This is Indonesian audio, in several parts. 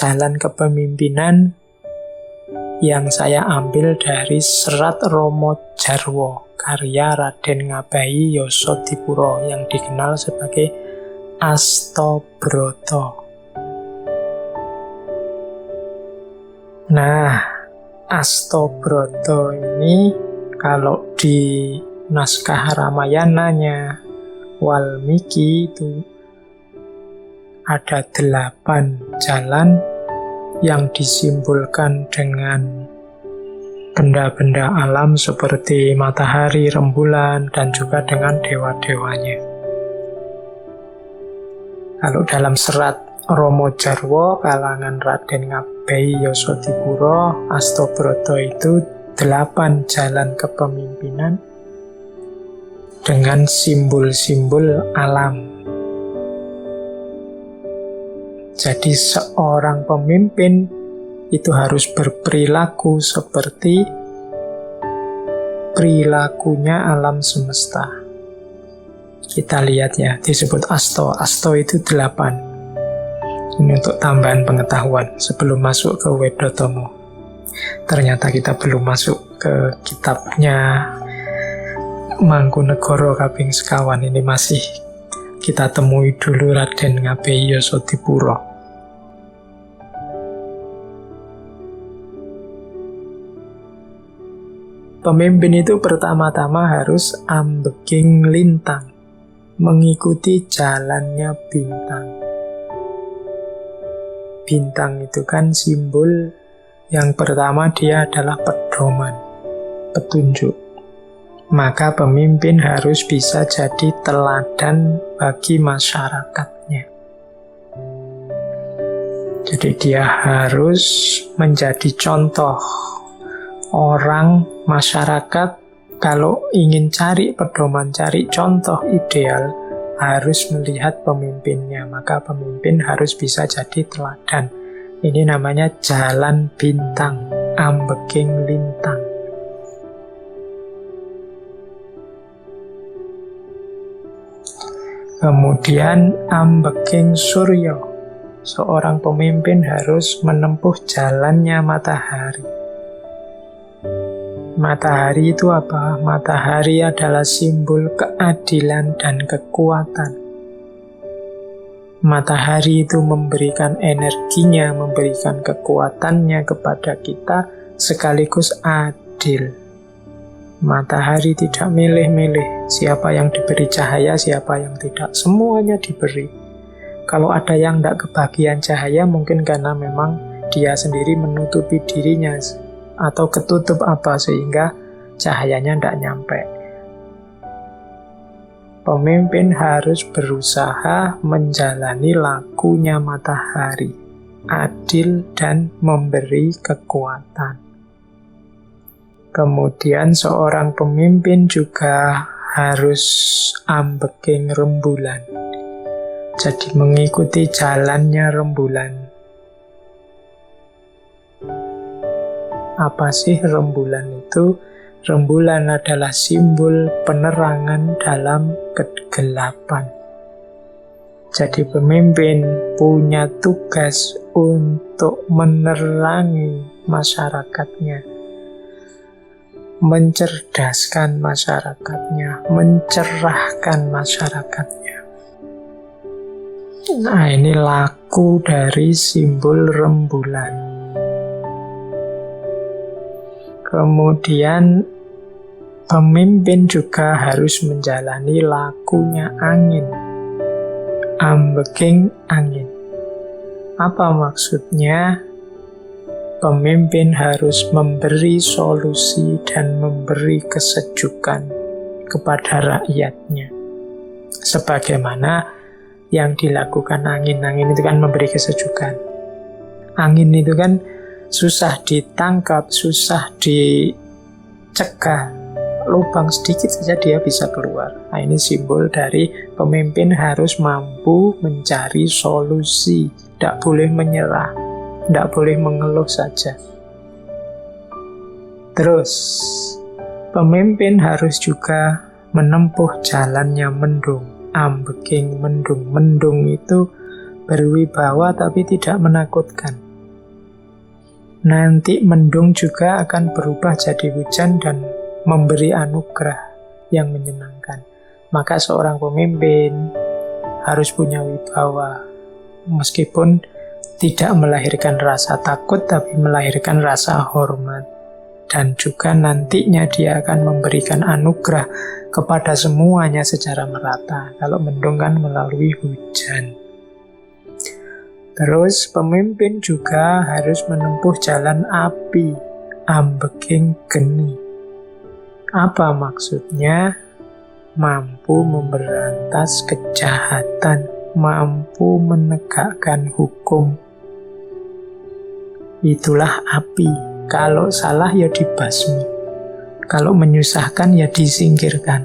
jalan kepemimpinan yang saya ambil dari Serat Romo Jarwo, karya Raden Ngabahi Yosodipuro yang dikenal sebagai Astobroto. Nah, Astobroto ini kalau di naskah Ramayananya Walmiki itu ada 8 jalan yang disimbolkan dengan benda-benda alam seperti matahari, rembulan, dan juga dengan dewa-dewanya. Kalau dalam Serat Romo Jarwo kalangan Raden Ngabahi Yosodipuro, Astobroto itu 8 jalan kepemimpinan dengan simbol-simbol alam. Jadi seorang pemimpin itu harus berperilaku seperti perilakunya alam semesta. Kita lihat ya, disebut Asto. Asto itu 8. Ini untuk tambahan pengetahuan sebelum masuk ke Wedotomo. Ternyata kita belum masuk ke kitabnya Mangkunegoro Kaping Sekawan. Ini masih kita temui dulu Raden Ngabahi Yosodipuro. Pemimpin itu pertama-tama harus ambeking lintang, mengikuti jalannya bintang. Bintang itu kan simbol yang pertama, dia adalah pedoman, petunjuk. Maka pemimpin harus bisa jadi teladan bagi masyarakatnya. Jadi dia harus menjadi contoh. Orang, masyarakat, kalau ingin cari pedoman, cari contoh ideal, harus melihat pemimpinnya. Maka pemimpin harus bisa jadi teladan. Ini namanya jalan bintang, ambeking lintang. Kemudian ambeking suryo. Seorang pemimpin harus menempuh jalannya matahari. Matahari itu apa? Matahari adalah simbol keadilan dan kekuatan. Matahari itu memberikan energinya, memberikan kekuatannya kepada kita, sekaligus adil. Matahari tidak milih-milih siapa yang diberi cahaya, siapa yang tidak. Semuanya diberi. Kalau ada yang tidak kebagian cahaya, mungkin karena memang dia sendiri menutupi dirinya atau ketutup apa sehingga cahayanya tidak nyampe. Pemimpin harus berusaha menjalani lakunya matahari, adil dan memberi kekuatan. Kemudian seorang pemimpin juga harus ambeking rembulan. Jadi mengikuti jalannya rembulan. Apa sih rembulan itu? Rembulan adalah simbol penerangan dalam kegelapan. Jadi pemimpin punya tugas untuk menerangi masyarakatnya, mencerdaskan masyarakatnya, mencerahkan masyarakatnya. Nah, ini laku dari simbol rembulan. Kemudian pemimpin juga harus menjalani lakunya angin, ambeking angin. Apa maksudnya? Pemimpin harus memberi solusi dan memberi kesejukan kepada rakyatnya. Sebagaimana yang dilakukan angin. Angin itu kan memberi kesejukan. Angin itu kan susah ditangkap, susah dicegah. Lubang sedikit saja dia bisa keluar. Nah, ini simbol dari pemimpin harus mampu mencari solusi. Tidak boleh menyerah. Tidak boleh mengeluh saja. Terus, pemimpin harus juga menempuh jalannya mendung, ambeking mendung. Mendung itu berwibawa tapi tidak menakutkan. nanti mendung juga akan berubah jadi hujan dan memberi anugerah yang menyenangkan. Maka seorang pemimpin harus punya wibawa, meskipun tidak melahirkan rasa takut, tapi melahirkan rasa hormat. Dan juga nantinya dia akan memberikan anugerah kepada semuanya secara merata. Kalau mendung kan melalui hujan. Terus pemimpin juga harus menempuh jalan api, ambeking geni. Apa maksudnya? Mampu memberantas kejahatan, mampu menegakkan hukum. Itulah api. Kalau salah ya dibasmi, kalau menyusahkan ya disingkirkan.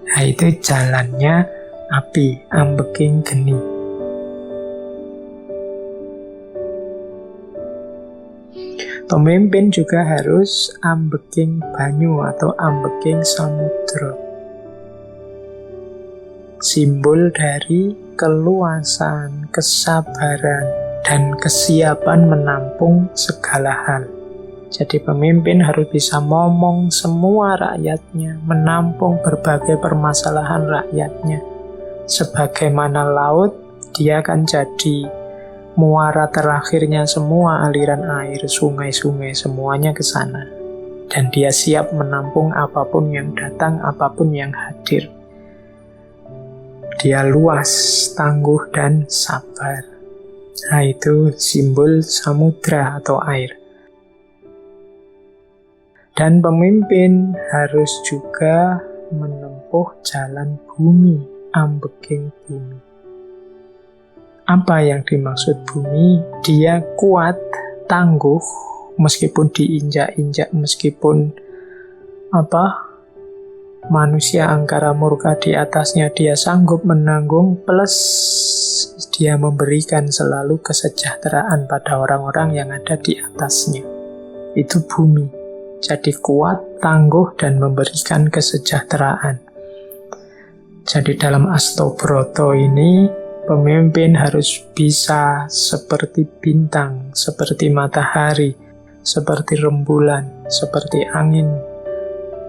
Nah, itu jalannya api, ambeking geni. Pemimpin juga harus ambeking banyu atau ambeking samudra. Simbol dari keluasan, kesabaran, dan kesiapan menampung segala hal. Jadi pemimpin harus bisa ngomong semua rakyatnya, menampung berbagai permasalahan rakyatnya. Sebagaimana laut, dia akan jadi muara terakhirnya semua aliran air, sungai-sungai, semuanya ke sana. Dan dia siap menampung apapun yang datang, apapun yang hadir. Dia luas, tangguh, dan sabar. Nah, itu simbol samudra atau air. Dan pemimpin harus juga menempuh jalan bumi, ambeking bumi. Apa yang dimaksud bumi? Dia kuat, tangguh, meskipun diinjak-injak, meskipun manusia angkara murka di atasnya, dia sanggup menanggung, plus dia memberikan selalu kesejahteraan pada orang-orang yang ada di atasnya. Itu bumi. Jadi kuat, tangguh, dan memberikan kesejahteraan. Jadi dalam Astobroto ini, pemimpin harus bisa seperti bintang, seperti matahari, seperti rembulan, seperti angin,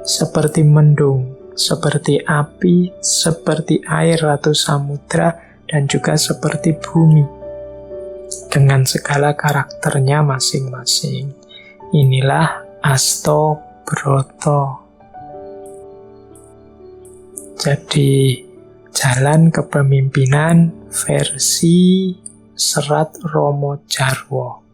seperti mendung, seperti api, seperti air atau samudra, dan juga seperti bumi. Dengan segala karakternya masing-masing. Inilah Astobroto. Jadi jalan kepemimpinan versi Serat Romo Jarwo.